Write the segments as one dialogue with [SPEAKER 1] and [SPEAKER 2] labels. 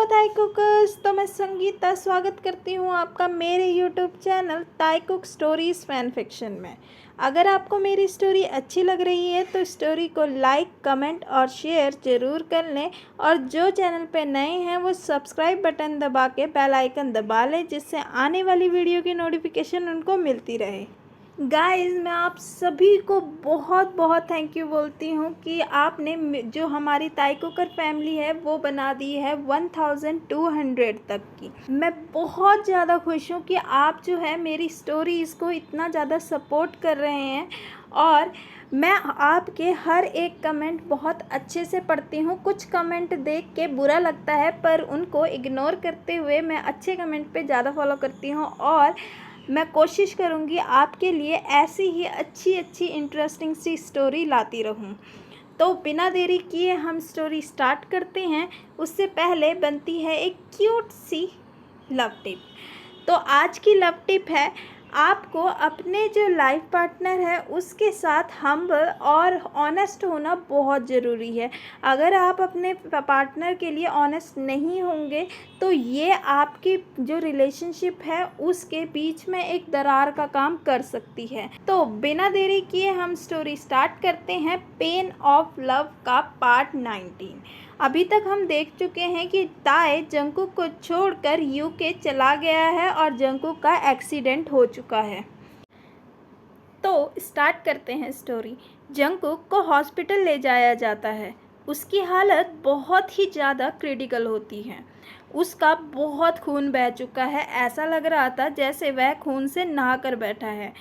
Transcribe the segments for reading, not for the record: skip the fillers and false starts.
[SPEAKER 1] ताई कुकर्स। तो मैं संगीता स्वागत करती हूँ आपका मेरे यूट्यूब चैनल ताई कुक स्टोरीज़ फैन फिक्शन में। अगर आपको मेरी स्टोरी अच्छी लग रही है तो स्टोरी को लाइक, कमेंट और शेयर ज़रूर कर लें। और जो चैनल पे नए हैं वो सब्सक्राइब बटन दबा के बेल आइकन दबा लें, जिससे आने वाली वीडियो की नोटिफिकेशन उनको मिलती रहे। गाइस, मैं आप सभी को बहुत बहुत थैंक यू बोलती हूँ कि आपने जो हमारी ताई कुकर फैमिली है वो बना दी है 1200 तक की। मैं बहुत ज़्यादा खुश हूँ कि आप जो है मेरी स्टोरीज़ को इतना ज़्यादा सपोर्ट कर रहे हैं। और मैं आपके हर एक कमेंट बहुत अच्छे से पढ़ती हूँ। कुछ कमेंट देख के बुरा लगता है, पर उनको इग्नोर करते हुए मैं अच्छे कमेंट पे ज़्यादा फॉलो करती हूँ। और मैं कोशिश करूँगी आपके लिए ऐसी ही अच्छी इंटरेस्टिंग सी स्टोरी लाती रहूँ। तो बिना देरी किए हम स्टोरी स्टार्ट करते हैं। उससे पहले बनती है एक क्यूट सी लव टिप। तो आज की लव टिप है, आपको अपने जो लाइफ पार्टनर है उसके साथ हम्बल और ऑनेस्ट होना बहुत ज़रूरी है। अगर आप अपने पार्टनर के लिए ऑनेस्ट नहीं होंगे तो ये आपकी जो रिलेशनशिप है उसके बीच में एक दरार का काम कर सकती है। तो बिना देरी किए हम स्टोरी स्टार्ट करते हैं। पेन ऑफ लव का पार्ट 19। अभी तक हम देख चुके हैं कि ताए जंकुक को छोड़कर यूके चला गया है और जंकुक का एक्सीडेंट हो चुका है। तो स्टार्ट करते हैं स्टोरी। जंकुक को हॉस्पिटल ले जाया जाता है। उसकी हालत बहुत ही ज़्यादा क्रिटिकल होती है। उसका बहुत खून बह चुका है। ऐसा लग रहा था जैसे वह खून से नहा कर बैठा है।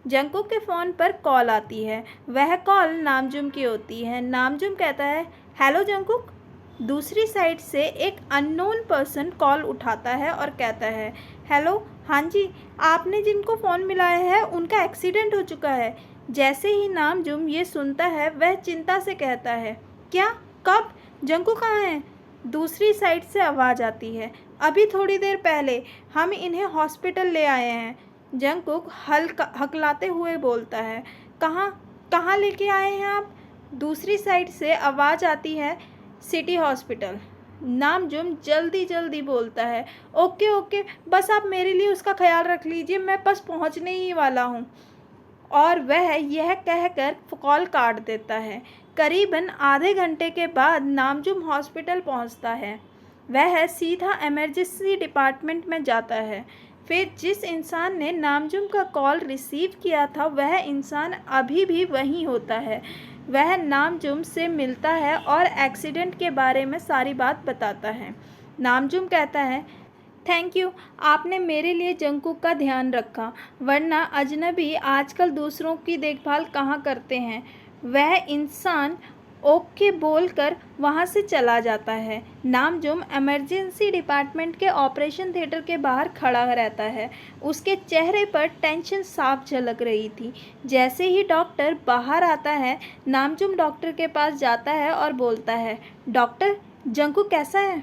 [SPEAKER 1] जंकुक के फ़ोन पर कॉल आती है। वह कॉल नामजुम की होती है। नामजुम कहता है, हेलो जंकुक। दूसरी साइड से एक अननोन पर्सन कॉल उठाता है और कहता है, हेलो, हाँ जी, आपने जिनको फ़ोन मिलाया है उनका एक्सीडेंट हो चुका है। जैसे ही नामजुम ये सुनता है वह चिंता से कहता है, क्या, कब, जंकू कहाँ है? दूसरी साइड से आवाज़ आती है, अभी थोड़ी देर पहले हम इन्हें हॉस्पिटल ले आए हैं। जंकुक हकलाते हुए बोलता है, कहाँ कहाँ लेके आए हैं आप? दूसरी साइड से आवाज़ आती है, सिटी हॉस्पिटल। नामजुम जल्दी जल्दी बोलता है, ओके ओके, बस आप मेरे लिए उसका ख्याल रख लीजिए, मैं बस पहुंचने ही वाला हूं। और वह यह कहकर कॉल काट देता है। करीबन आधे घंटे के बाद नामजुम हॉस्पिटल पहुंचता है। वह सीधा इमरजेंसी डिपार्टमेंट में जाता है। फिर जिस इंसान ने नामजुम का कॉल रिसीव किया था वह इंसान अभी भी वहीं होता है। वह नामजुम से मिलता है और एक्सीडेंट के बारे में सारी बात बताता है। नामजुम कहता है, थैंक यू, आपने मेरे लिए जंकुक का ध्यान रखा, वरना अजनबी आजकल दूसरों की देखभाल कहाँ करते हैं। वह इंसान ओके बोलकर वहाँ से चला जाता है। नामजुम इमरजेंसी डिपार्टमेंट के ऑपरेशन थिएटर के बाहर खड़ा रहता है। उसके चेहरे पर टेंशन साफ झलक रही थी। जैसे ही डॉक्टर बाहर आता है, नामजुम डॉक्टर के पास जाता है और बोलता है, डॉक्टर, जंकू कैसा है?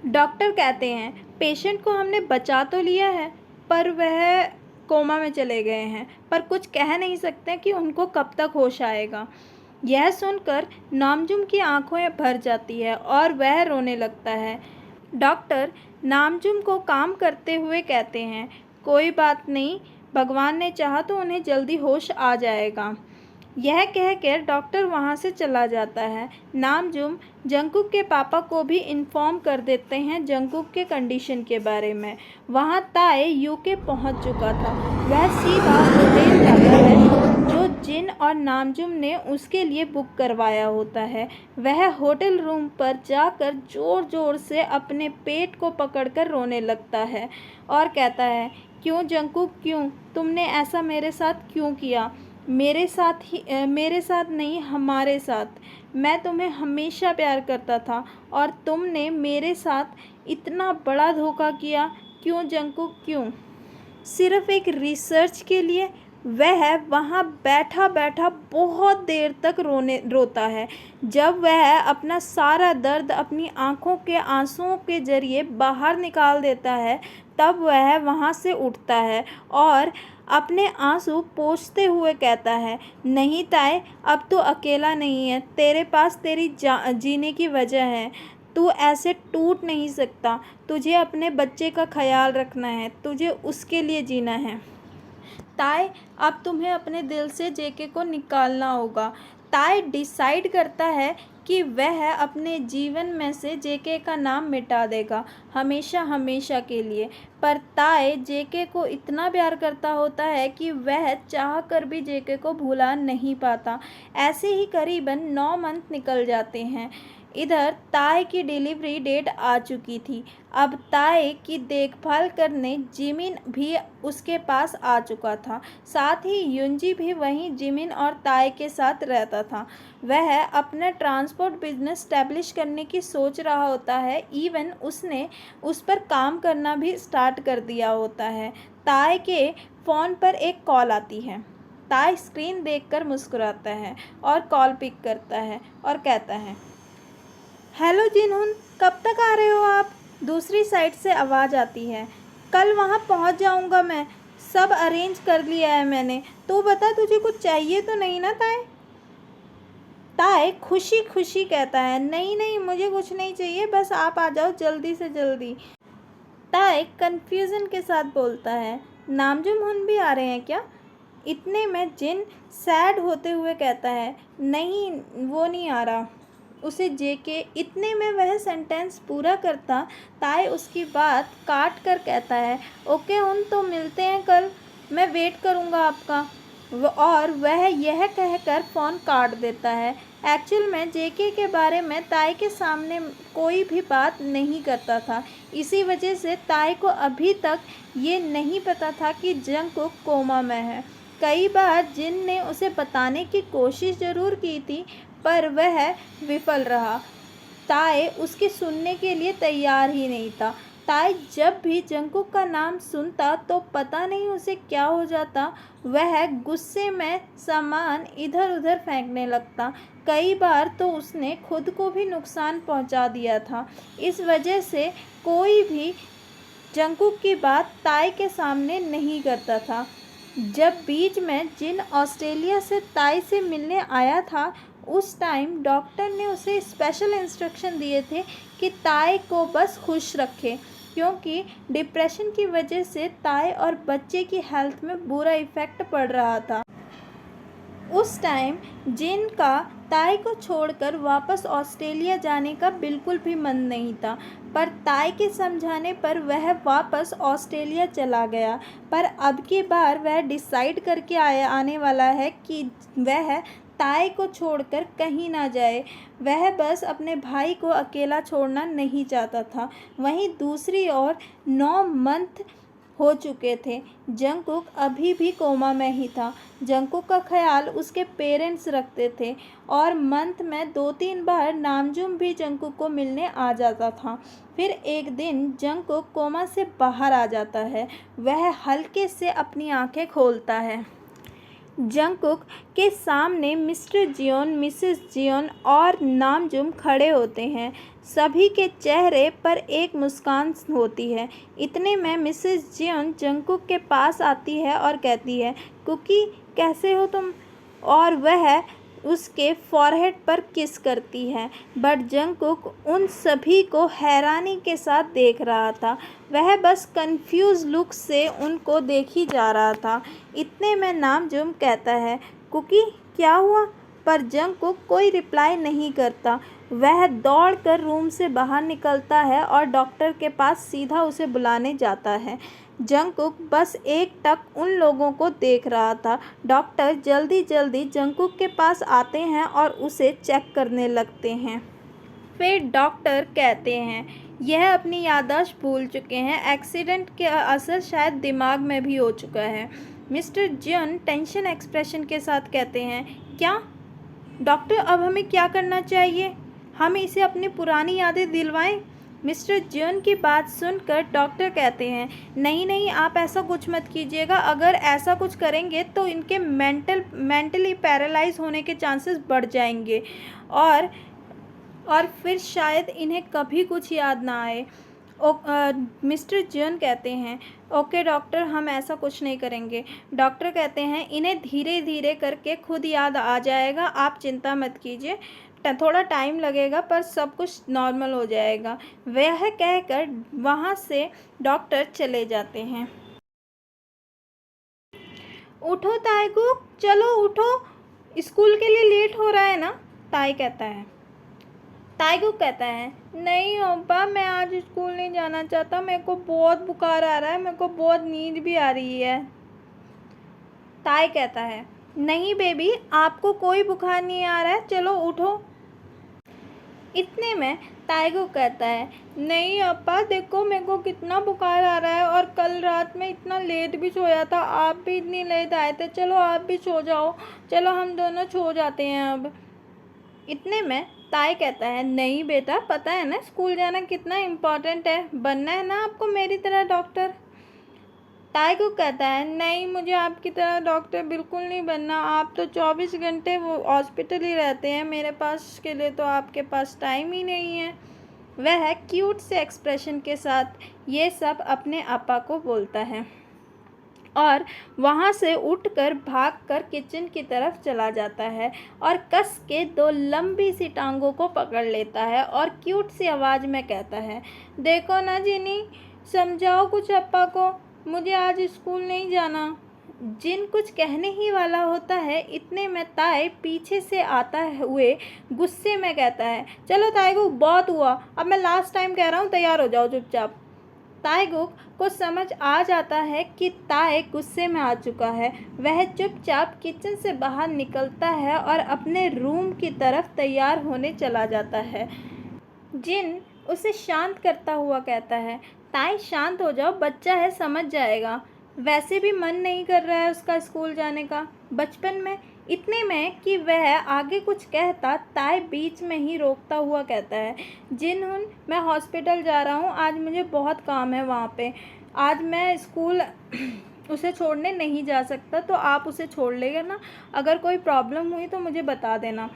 [SPEAKER 1] डॉक्टर कहते हैं, पेशेंट को हमने बचा तो लिया है, पर वह कोमा में चले गए हैं, पर कुछ कह नहीं सकते कि उनको कब तक होश आएगा। यह सुनकर नामजुम की आंखें भर जाती है और वह रोने लगता है। डॉक्टर नामजुम को काम करते हुए कहते हैं, कोई बात नहीं, भगवान ने चाहा तो उन्हें जल्दी होश आ जाएगा। यह कहकर डॉक्टर वहां से चला जाता है। नामजुम जंकुक के पापा को भी इन्फॉर्म कर देते हैं जंकुक के कंडीशन के बारे में। वहां ताए यूके पहुंच चुका था। वह सीधा होटल जाता है जो जिन और नामजुम ने उसके लिए बुक करवाया होता है। वह होटल रूम पर जाकर ज़ोर ज़ोर से अपने पेट को पकड़कर रोने लगता है और कहता है, क्यों जंकुक, क्यों? तुमने ऐसा मेरे साथ क्यों किया? मेरे साथ नहीं, हमारे साथ। मैं तुम्हें हमेशा प्यार करता था और तुमने मेरे साथ इतना बड़ा धोखा किया। क्यों जंकुक, क्यों? सिर्फ एक रिसर्च के लिए वह वहाँ बैठा बैठा बहुत देर तक रोता है। जब वह अपना सारा दर्द अपनी आंखों के आंसुओं के जरिए बाहर निकाल देता है, तब वह वहाँ से उठता है और अपने आंसू पोंछते हुए कहता है, नहीं ताए, अब तो अकेला नहीं है, तेरे पास तेरी जीने की वजह है। तू ऐसे टूट नहीं सकता, तुझे अपने बच्चे का ख्याल रखना है, तुझे उसके लिए जीना है। ताई, अब तुम्हें अपने दिल से जेके को निकालना होगा। ताई डिसाइड करता है कि वह अपने जीवन में से जेके का नाम मिटा देगा, हमेशा हमेशा के लिए। पर ताई जेके को इतना प्यार करता होता है कि वह चाह कर भी जेके को भुला नहीं पाता। ऐसे ही करीबन 9 मंथ निकल जाते हैं। इधर ताई की डिलीवरी डेट आ चुकी थी। अब ताई की देखभाल करने जिमिन भी उसके पास आ चुका था। साथ ही युंजी भी वहीं जिमिन और ताई के साथ रहता था। वह अपना ट्रांसपोर्ट बिजनेस स्टैब्लिश करने की सोच रहा होता है। इवन उसने उस पर काम करना भी स्टार्ट कर दिया होता है। ताई के फ़ोन पर एक कॉल आती है। ताई स्क्रीन देखकर मुस्कुराता है और कॉल पिक करता है और कहता है, हेलो जिनहुन, कब तक आ रहे हो आप? दूसरी साइड से आवाज़ आती है, कल वहाँ पहुँच जाऊँगा मैं, सब अरेंज कर लिया है मैंने। तू बता, तुझे कुछ चाहिए तो नहीं ना ताई? ताई खुशी खुशी कहता है, नहीं नहीं, मुझे कुछ नहीं चाहिए, बस आप आ जाओ जल्दी से जल्दी। ताई कन्फ्यूज़न के साथ बोलता है, नामजुम भी आ रहे हैं क्या? इतने में जिन सैड होते हुए कहता है, नहीं वो नहीं आ रहा। उसे जेके इतने में वह सेंटेंस पूरा करता, ताई उसकी बात काट कर कहता है, ओके उन तो मिलते हैं कल, मैं वेट करूँगा आपका। और वह यह कहकर फ़ोन काट देता है। एक्चुअल में जेके के बारे में ताई के सामने कोई भी बात नहीं करता था। इसी वजह से ताई को अभी तक ये नहीं पता था कि जंगकुक कोमा में है। कई बार जिन ने उसे बताने की कोशिश ज़रूर की थी, पर वह विफल रहा। ताई उसकी सुनने के लिए तैयार ही नहीं था। ताई जब भी जंगकुक का नाम सुनता तो पता नहीं उसे क्या हो जाता। वह गुस्से में सामान इधर उधर फेंकने लगता। कई बार तो उसने खुद को भी नुकसान पहुंचा दिया था। इस वजह से कोई भी जंगकुक की बात ताई के सामने नहीं करता था। जब बीच में जिन ऑस्ट्रेलिया से ताई से मिलने आया था, उस टाइम डॉक्टर ने उसे स्पेशल इंस्ट्रक्शन दिए थे कि ताई को बस खुश रखे, क्योंकि डिप्रेशन की वजह से ताई और बच्चे की हेल्थ में बुरा इफ़ेक्ट पड़ रहा था। उस टाइम जिन का ताई को छोड़कर वापस ऑस्ट्रेलिया जाने का बिल्कुल भी मन नहीं था, पर ताई के समझाने पर वह वापस ऑस्ट्रेलिया चला गया। पर अब की बार वह डिसाइड करके आने वाला है कि वह ताई को छोड़कर कहीं ना जाए। वह बस अपने भाई को अकेला छोड़ना नहीं चाहता था। वहीं दूसरी ओर 9 मंथ हो चुके थे। जंगकुक अभी भी कोमा में ही था। जंगकुक का ख्याल उसके पेरेंट्स रखते थे और मंथ में 2-3 बार नामजुम भी जंगकुक को मिलने आ जाता था। फिर एक दिन जंगकुक कोमा से बाहर आ जाता है। वह हल्के से अपनी आंखें खोलता है। जंगकुक के सामने मिस्टर जियोन, मिसेस जियोन और नामजुम खड़े होते हैं। सभी के चेहरे पर एक मुस्कान होती है। इतने में मिसेस जियोन जंगकुक के पास आती है और कहती है, कुकी कैसे हो तुम? और वह उसके फॉरहेड पर किस करती है। बट जंगकुक उन सभी को हैरानी के साथ देख रहा था। वह बस कंफ्यूज लुक से उनको देखी जा रहा था। इतने में नामजुम कहता है, कुकी क्या हुआ? पर जंगकुक कोई रिप्लाई नहीं करता। वह दौड़कर रूम से बाहर निकलता है और डॉक्टर के पास सीधा उसे बुलाने जाता है। जंगकुक बस एक टक उन लोगों को देख रहा था। डॉक्टर जल्दी जल्दी जंगकुक के पास आते हैं और उसे चेक करने लगते हैं। फिर डॉक्टर कहते हैं, यह अपनी याददाश्त भूल चुके हैं, एक्सीडेंट का असर शायद दिमाग में भी हो चुका है। मिस्टर जियोन टेंशन एक्सप्रेशन के साथ कहते हैं, क्या डॉक्टर, अब हमें क्या करना चाहिए? हम इसे अपनी पुरानी यादें दिलवाएं? मिस्टर जियोन की बात सुनकर डॉक्टर कहते हैं, नहीं नहीं, आप ऐसा कुछ मत कीजिएगा। अगर ऐसा कुछ करेंगे तो इनके मेंटली पैरालाइज होने के चांसेस बढ़ जाएंगे और फिर शायद इन्हें कभी कुछ याद ना आए। मिस्टर जियोन कहते हैं, ओके डॉक्टर, हम ऐसा कुछ नहीं करेंगे। डॉक्टर कहते हैं, इन्हें धीरे धीरे करके खुद याद आ जाएगा, आप चिंता मत कीजिए। थोड़ा टाइम लगेगा पर सब कुछ नॉर्मल हो जाएगा। वह कहकर वहाँ से डॉक्टर चले जाते हैं। उठो ताईकुक, चलो उठो, स्कूल के लिए लेट हो रहा है ना, ताई कहता है। ताईकुक कहता है, नहीं ओपा, मैं आज स्कूल नहीं जाना चाहता, मेरे को बहुत बुखार आ रहा है, मेरे को बहुत नींद भी आ रही है। ताई कहता है, नहीं बेबी, आपको कोई बुखार नहीं आ रहा है, चलो उठो। इतने में ताईकुक कहता है, नहीं अप्पा देखो, मेरे को कितना बुखार आ रहा है और कल रात में इतना लेट भी सोया था, आप भी इतनी लेट आए थे, चलो आप भी सो जाओ, चलो हम दोनों सो जाते हैं अब। इतने में ताई कहता है, नहीं बेटा, पता है ना स्कूल जाना कितना इम्पोर्टेंट है, बनना है ना आपको मेरी तरह डॉक्टर। ताईकुक कहता है, नहीं मुझे आपकी तरह डॉक्टर बिल्कुल नहीं बनना, आप तो 24 घंटे वो हॉस्पिटल ही रहते हैं, मेरे पास के लिए तो आपके पास टाइम ही नहीं है। वह क्यूट से एक्सप्रेशन के साथ ये सब अपने आपा को बोलता है और वहाँ से उठकर भागकर किचन की तरफ चला जाता है और कस के 2 लंबी सी टांगों को पकड़ लेता है और क्यूट सी आवाज़ में कहता है, देखो ना जिनी, समझाओ कुछ अप्पा को, मुझे आज स्कूल नहीं जाना। जिन कुछ कहने ही वाला होता है, इतने में ताई पीछे से आता हुए गुस्से में कहता है, चलो ताईकुक बहुत हुआ, अब मैं लास्ट टाइम कह रहा हूँ, तैयार हो जाओ चुपचाप। ताईकुक को समझ आ जाता है कि ताई गुस्से में आ चुका है। वह चुपचाप किचन से बाहर निकलता है और अपने रूम की तरफ तैयार होने चला जाता है। जिन उसे शांत करता हुआ कहता है, ताई शांत हो जाओ, बच्चा है समझ जाएगा, वैसे भी मन नहीं कर रहा है उसका स्कूल जाने का बचपन में। इतने में कि वह आगे कुछ कहता, ताई बीच में ही रोकता हुआ कहता है, जिनहुन, मैं हॉस्पिटल जा रहा हूँ, आज मुझे बहुत काम है वहाँ पे, आज मैं स्कूल उसे छोड़ने नहीं जा सकता, तो आप उसे छोड़ लेगा ना, अगर कोई प्रॉब्लम हुई तो मुझे बता देना।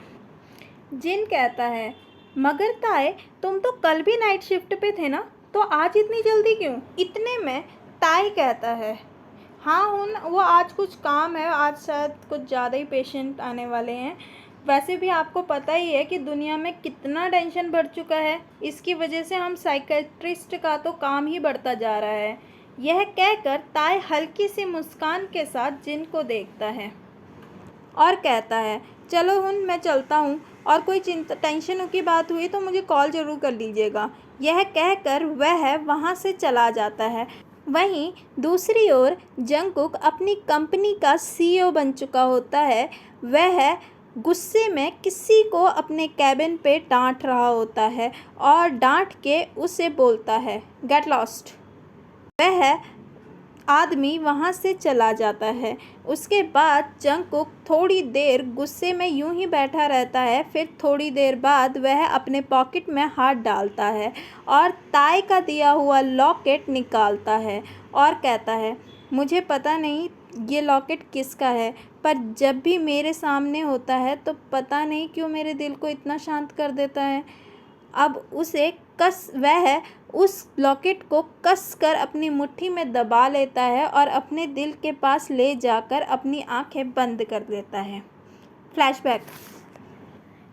[SPEAKER 1] जिन कहता है, मगर ताई तुम तो कल भी नाइट शिफ्ट पे थे ना, तो आज इतनी जल्दी क्यों। इतने में ताई कहता है, हाँ वो आज कुछ काम है, आज शायद कुछ ज़्यादा ही पेशेंट आने वाले हैं, वैसे भी आपको पता ही है कि दुनिया में कितना टेंशन बढ़ चुका है, इसकी वजह से हम साइकेट्रिस्ट का तो काम ही बढ़ता जा रहा है। यह कहकर ताई हल्की सी मुस्कान के साथ जिन को देखता है और कहता है, चलो मैं चलता हूँ, और कोई टेंशन की बात हुई तो मुझे कॉल ज़रूर कर लीजिएगा। यह कहकर वह वहाँ से चला जाता है। वहीं दूसरी ओर जंगकुक अपनी कंपनी का CEO बन चुका होता है। वह गुस्से में किसी को अपने कैबिन पे डांट रहा होता है और डांट के उसे बोलता है, गेट लॉस्ट। वह आदमी वहाँ से चला जाता है। उसके बाद जंगकुक थोड़ी देर गुस्से में यूं ही बैठा रहता है। फिर थोड़ी देर बाद वह अपने पॉकेट में हाथ डालता है और ताई का दिया हुआ लॉकेट निकालता है और कहता है, मुझे पता नहीं ये लॉकेट किसका है, पर जब भी मेरे सामने होता है तो पता नहीं क्यों मेरे दिल को इतना शांत कर देता है। अब वह उस लॉकेट को कसकर अपनी मुट्ठी में दबा लेता है और अपने दिल के पास ले जाकर अपनी आंखें बंद कर देता है। फ्लैशबैक।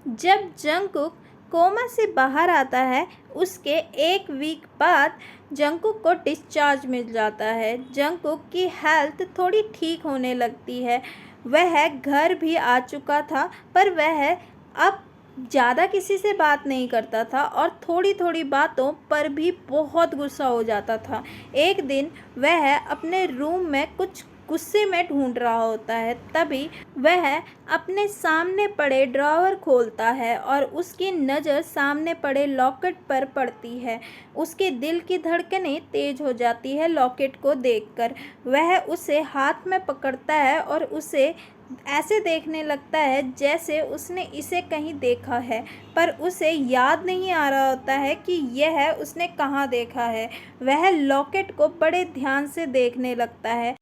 [SPEAKER 1] जब जंगकुक कोमा से बाहर आता है, उसके 1 वीक बाद जंगकुक को डिस्चार्ज मिल जाता है। जंगकुक की हेल्थ थोड़ी ठीक होने लगती है। वह घर भी आ चुका था, पर वह अब ज़्यादा किसी से बात नहीं करता था और थोड़ी थोड़ी बातों पर भी बहुत गुस्सा हो जाता था। एक दिन वह अपने रूम में कुछ गुस्से में ढूंढ रहा होता है, तभी वह अपने सामने पड़े ड्रॉवर खोलता है और उसकी नज़र सामने पड़े लॉकेट पर पड़ती है। उसके दिल की धड़कनें तेज हो जाती है लॉकेट को देखकर। वह उसे हाथ में पकड़ता है और उसे ऐसे देखने लगता है जैसे उसने इसे कहीं देखा है, पर उसे याद नहीं आ रहा होता है कि यह उसने कहाँ देखा है। वह लॉकेट को बड़े ध्यान से देखने लगता है।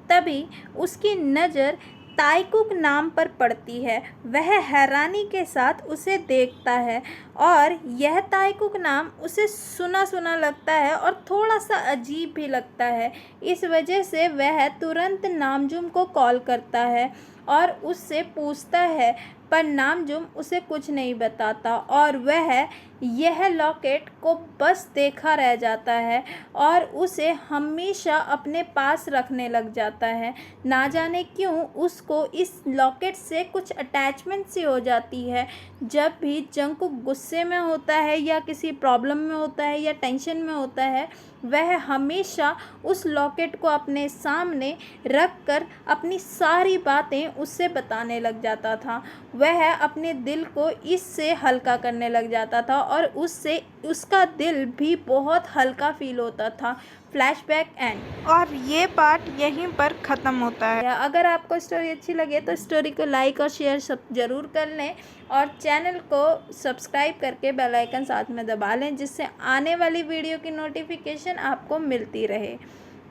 [SPEAKER 1] तभी उसकी नज़र ताईकुक नाम पर पड़ती है। वह हैरानी के साथ उसे देखता है और यह ताईकुक नाम उसे सुना सुना लगता है और थोड़ा सा अजीब भी लगता है। इस वजह से वह तुरंत नामजुम को कॉल करता है और उससे पूछता है, पर नामजुम उसे कुछ नहीं बताता और वह यह लॉकेट को बस देखा रह जाता है और उसे हमेशा अपने पास रखने लग जाता है। ना जाने क्यों उसको इस लॉकेट से कुछ अटैचमेंट सी हो जाती है। जब भी जंगकुक गुस्से में होता है या किसी प्रॉब्लम में होता है या टेंशन में होता है, वह हमेशा उस लॉकेट को अपने सामने रख कर अपनी सारी बातें उससे बताने लग जाता था। वह अपने दिल को इससे हल्का करने लग जाता था और उससे उसका दिल भी बहुत हल्का फील होता था। Flashback and. और ये पार्ट यहीं पर ख़त्म होता है। अगर आपको स्टोरी अच्छी लगे तो स्टोरी को लाइक और शेयर सब ज़रूर कर लें और चैनल को सब्सक्राइब करके बेल आइकन साथ में दबा लें, जिससे आने वाली वीडियो की नोटिफिकेशन आपको मिलती रहे।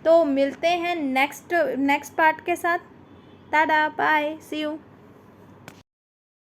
[SPEAKER 1] तो मिलते हैं नेक्स्ट पार्ट के साथ। Tata, bye, see you.